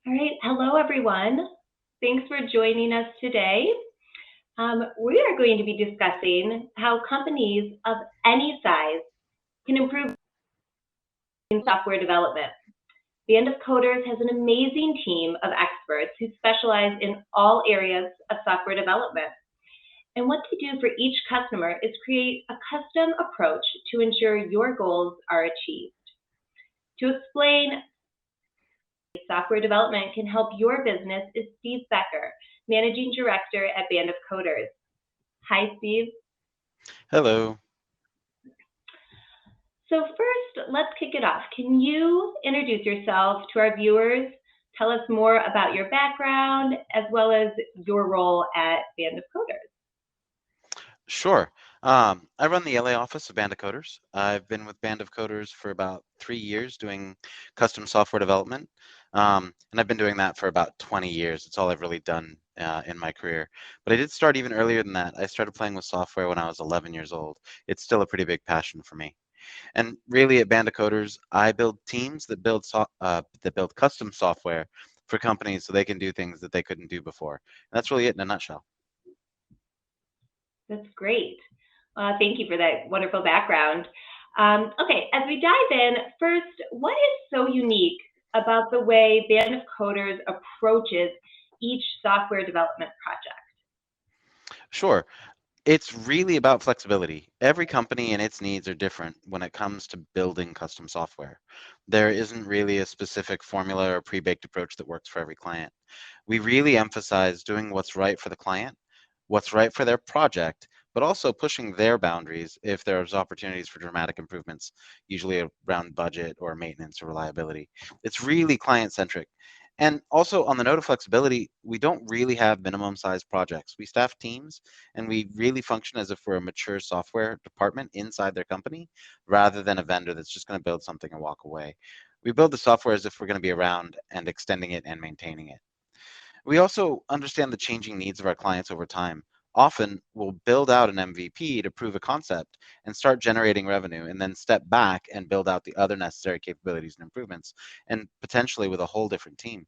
All right, hello everyone. Thanks for joining us today. We are going to be discussing how companies of any size can improve in software development. Band of Coders has an amazing team of experts who specialize in all areas of software development. And what they do for each customer is create a custom approach to ensure your goals are achieved. To explain software development can help your business is Steve Becker, Managing Director at Band of Coders. Hi, Steve. Hello. So first, let's kick it off. Can you introduce yourself to our viewers? Tell us more about your background as well as your role at Band of Coders. Sure. I run the LA office of Band of Coders. I've been with Band of Coders for about 3 years doing custom software development. And I've been doing that for about 20 years. It's all I've really done in my career. But I did start even earlier than that. I started playing with software when I was 11 years old. It's still a pretty big passion for me. And really, at Band of Coders, I build teams that build custom software for companies so they can do things that they couldn't do before. And that's really it in a nutshell. That's great. Thank you for that wonderful background. Okay, as we dive in, first, what is so unique about the way Band of Coders approaches each software development project? Sure. It's really about flexibility. Every company and its needs are different when it comes to building custom software. There isn't really a specific formula or pre-baked approach that works for every client. We really emphasize doing what's right for the client, what's right for their project, but also pushing their boundaries if there's opportunities for dramatic improvements, usually around budget or maintenance or reliability. It's really client centric. And also, on the note of flexibility, we don't really have minimum size projects. We staff teams and we really function as if we're a mature software department inside their company rather than a vendor that's just going to build something and walk away. We build the software as if we're going to be around and extending it and maintaining it. We also understand the changing needs of our clients over time. Often, we'll build out an MVP to prove a concept and start generating revenue, and then step back and build out the other necessary capabilities and improvements, and potentially with a whole different team.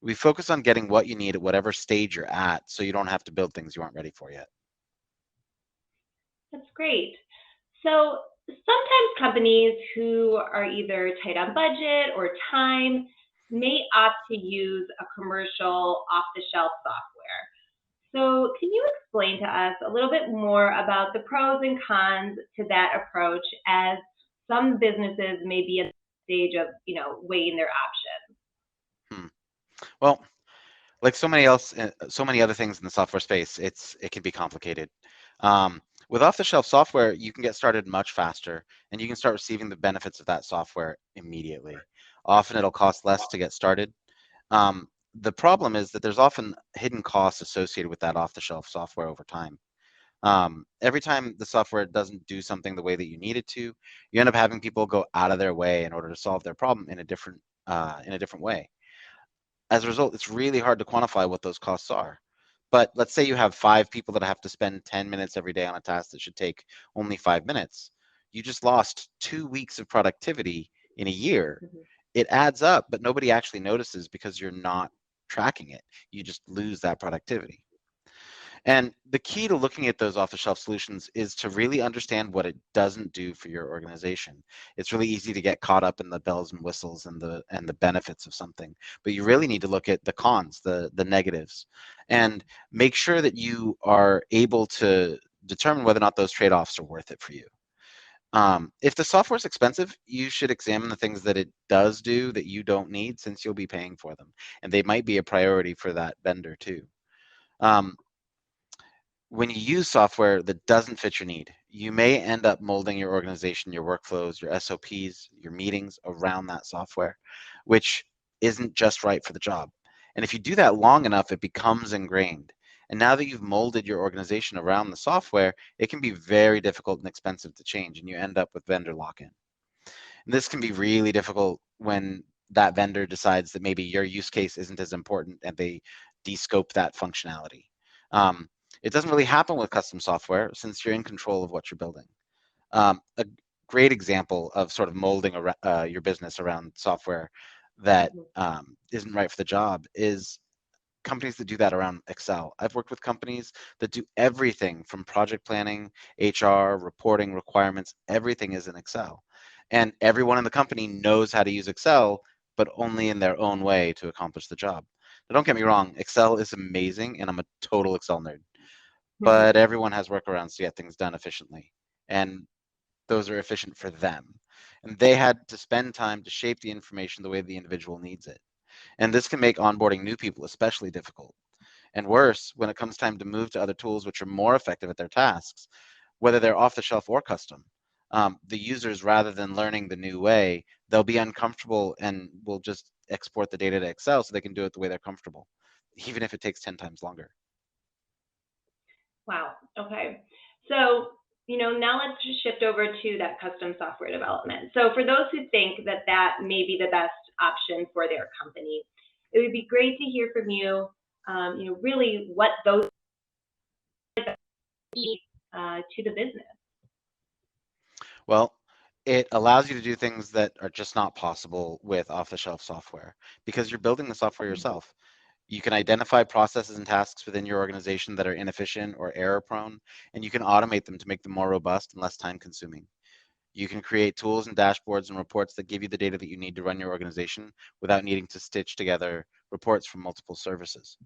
We focus on getting what you need at whatever stage you're at so you don't have to build things you aren't ready for yet. That's great. So sometimes companies who are either tight on budget or time may opt to use a commercial off-the-shelf software. So can you explain to us a little bit more about the pros and cons to that approach as some businesses may be at the stage of, weighing their options? Hmm. Well, like so many other things in the software space, it can be complicated. With off-the-shelf software, you can get started much faster, and you can start receiving the benefits of that software immediately. Often, it'll cost less to get started. The problem is that there's often hidden costs associated with that off-the-shelf software over time. Every time the software doesn't do something the way that you need it to, you end up having people go out of their way in order to solve their problem in a different way. As a result, it's really hard to quantify what those costs are. But let's say you have 5 people that have to spend 10 minutes every day on a task that should take only 5 minutes. You just lost 2 weeks of productivity in a year. Mhm. It adds up, but nobody actually notices because you're not tracking it. You just lose that productivity. And the key to looking at those off-the-shelf solutions is to really understand what it doesn't do for your organization. It's really easy to get caught up in the bells and whistles and the benefits of something, but you really need to look at the cons, the negatives, and make sure that you are able to determine whether or not those trade-offs are worth it for you. If the software is expensive, you should examine the things that it does do that you don't need since you'll be paying for them, and they might be a priority for that vendor too. Um, when you use software that doesn't fit your need, you may end up molding your organization, your workflows, your SOPs, your meetings around that software, which isn't just right for the job. And if you do that long enough, it becomes ingrained. And now that you've molded your organization around the software, it can be very difficult and expensive to change, and you end up with vendor lock-in. And this can be really difficult when that vendor decides that maybe your use case isn't as important and they descope that functionality. Um, it doesn't really happen with custom software since you're in control of what you're building. A great example of sort of molding your business around software that Mhm. isn't right for the job is companies that do that around Excel. I've worked with companies that do everything from project planning, HR, reporting, requirements, everything is in Excel. And everyone in the company knows how to use Excel, but only in their own way to accomplish the job. Now, don't get me wrong, Excel is amazing, and I'm a total Excel nerd, but everyone has workarounds to get things done efficiently. And those are efficient for them. And they had to spend time to shape the information the way the individual needs it. And this can make onboarding new people especially difficult. And worse, when it comes time to move to other tools which are more effective at their tasks, whether they're off the shelf or custom, the users, rather than learning the new way, they'll be uncomfortable and will just export the data to Excel so they can do it the way they're comfortable, even if it takes 10 times longer. Wow. Okay. So, now let's just shift over to that custom software development. So for those who think that that may be the best option for their company, it would be great to hear from you, really what those to the business. Well, it allows you to do things that are just not possible with off-the-shelf software because you're building the software yourself. You can identify processes and tasks within your organization that are inefficient or error prone, and you can automate them to make them more robust and less time consuming. You can create tools and dashboards and reports that give you the data that you need to run your organization without needing to stitch together reports from multiple services.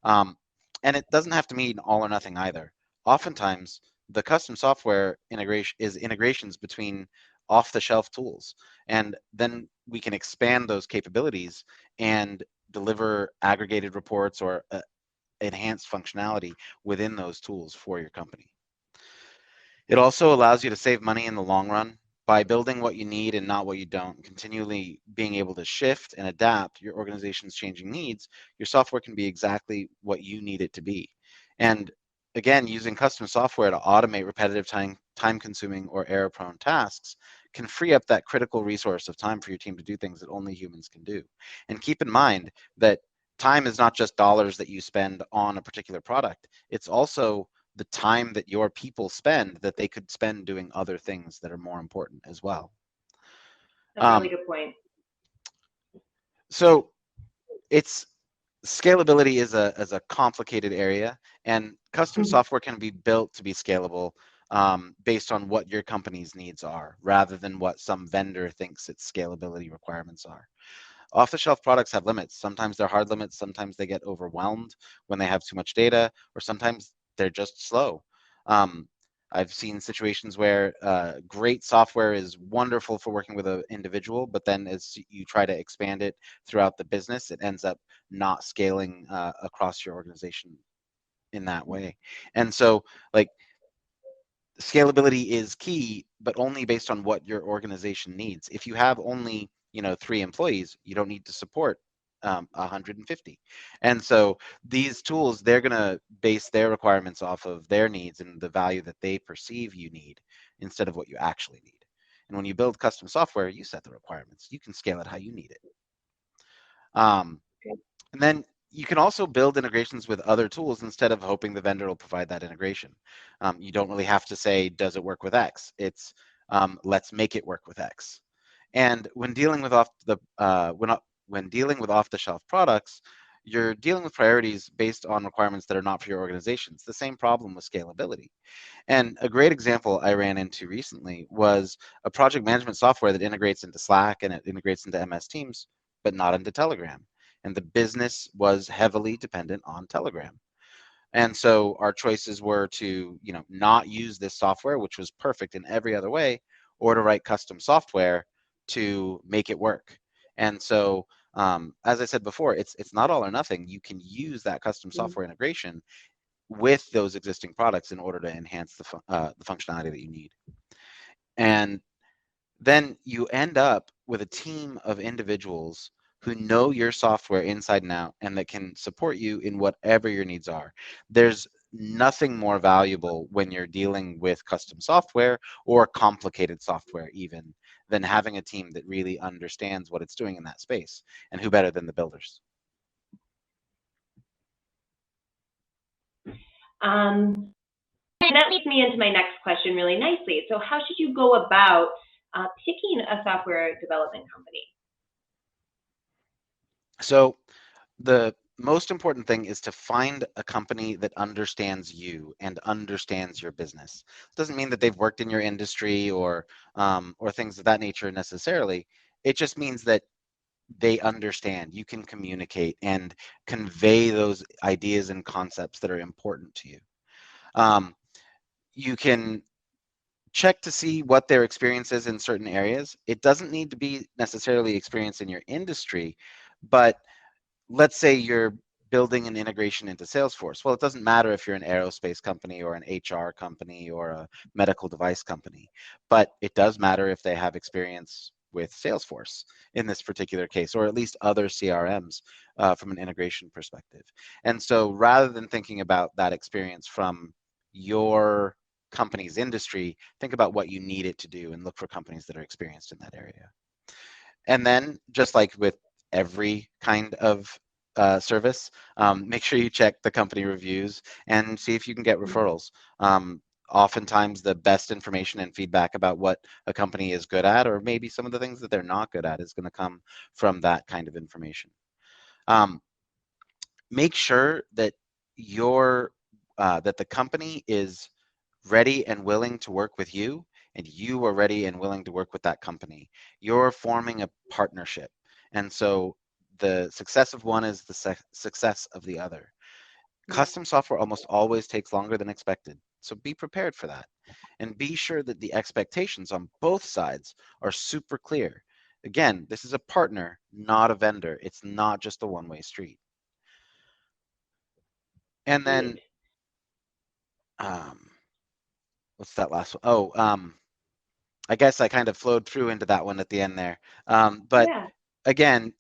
Um, and it doesn't have to mean all or nothing either. Oftentimes, the custom software integration is integrations between off-the-shelf tools, and then we can expand those capabilities and deliver aggregated reports or enhanced functionality within those tools for your company. It also allows you to save money in the long run by building what you need and not what you don't, continually being able to shift and adapt your organization's changing needs. Your software can be exactly what you need it to be. And again, using custom software to automate repetitive time consuming or error prone tasks can free up that critical resource of time for your team to do things that only humans can do. And keep in mind that time is not just dollars that you spend on a particular product, it's also the time that your people spend that they could spend doing other things that are more important as well. That's a really good point. So it's scalability is a complicated area, and custom software can be built to be scalable based on what your company's needs are, rather than what some vendor thinks its scalability requirements are. Off-the-shelf products have limits. Sometimes they're hard limits, sometimes they get overwhelmed when they have too much data, or sometimes they're just slow. Um, I've seen situations where great software is wonderful for working with an individual, but then as you try to expand it throughout the business, it ends up not scaling across your organization in that way. And so, like, scalability is key, but only based on what your organization needs. If you have only 3 employees, you don't need to support 150. And so these tools, they're going to base their requirements off of their needs and the value that they perceive you need instead of what you actually need. And when you build custom software, you set the requirements. You can scale it how you need it. And then you can also build integrations with other tools instead of hoping the vendor will provide that integration. You don't really have to say, does it work with X? It's let's make it work with X. And when dealing with when dealing with off-the-shelf products, you're dealing with priorities based on requirements that are not for your organization. It's the same problem with scalability. And a great example I ran into recently was a project management software that integrates into Slack and it integrates into MS Teams, but not into Telegram. And the business was heavily dependent on Telegram. And so our choices were to, not use this software, which was perfect in every other way, or to write custom software to make it work. And so, as I said before, it's not all or nothing. You can use that custom software integration with those existing products in order to enhance the functionality that you need. And then you end up with a team of individuals who know your software inside and out and that can support you in whatever your needs are. There's nothing more valuable when you're dealing with custom software or complicated software even than having a team that really understands what it's doing in that space. And who better than the builders? And that leads me into my next question really nicely. So how should you go about picking a software development company? So the most important thing is to find a company that understands you and understands your business. It doesn't mean that they've worked in your industry or things of that nature necessarily. It just means that they understand. You can communicate and convey those ideas and concepts that are important to you. Um, you can check to see what their experience is in certain areas. It doesn't need to be necessarily experience in your industry, but let's say you're building an integration into Salesforce. Well, it doesn't matter if you're an aerospace company or an HR company or a medical device company, but it does matter if they have experience with Salesforce in this particular case, or at least other CRMs from an integration perspective. And so rather than thinking about that experience from your company's industry, think about what you need it to do and look for companies that are experienced in that area. And then, just like with every kind of service, make sure you check the company reviews and see if you can get referrals. Oftentimes, the best information and feedback about what a company is good at, or maybe some of the things that they're not good at, is going to come from that kind of information. Make sure that that the company is ready and willing to work with you, and you are ready and willing to work with that company. You're forming a partnership, and so the success of one is the success of the other. Custom software almost always takes longer than expected, so be prepared for that, and be sure that the expectations on both sides are super clear. Again, this is a partner, not a vendor. It's not just a one-way street. And then what's that last one? I guess I kind of flowed through into that one at the end there. But Yeah. again,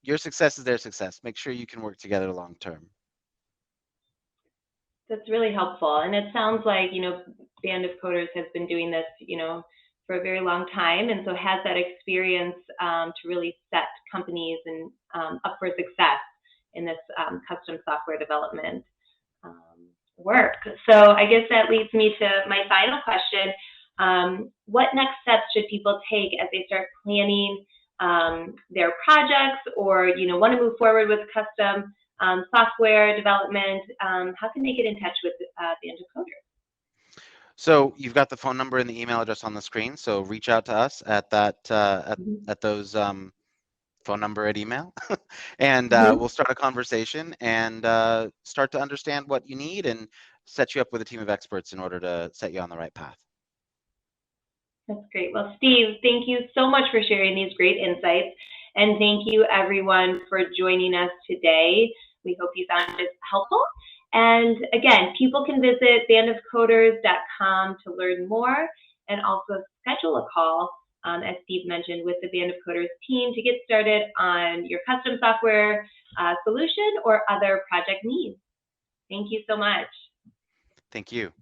your success is their success. Make sure you can work together long term. That's really helpful. And it sounds like, Band of Coders has been doing this, for a very long time, and so has that experience to really set companies and up for success in this custom software development work. So I guess that leads me to my final question. What next steps should people take as they start planning their projects, or want to move forward with custom software development? How can they get in touch with Band of Coders? So you've got the phone number and the email address on the screen. So reach out to us at that at those phone number and email, and we'll start a conversation and start to understand what you need and set you up with a team of experts in order to set you on the right path. That's great. Well, Steve, thank you so much for sharing these great insights. And thank you, everyone, for joining us today. We hope you found it helpful. And again, people can visit bandofcoders.com to learn more, and also schedule a call, as Steve mentioned, with the Band of Coders team to get started on your custom software solution or other project needs. Thank you so much. Thank you.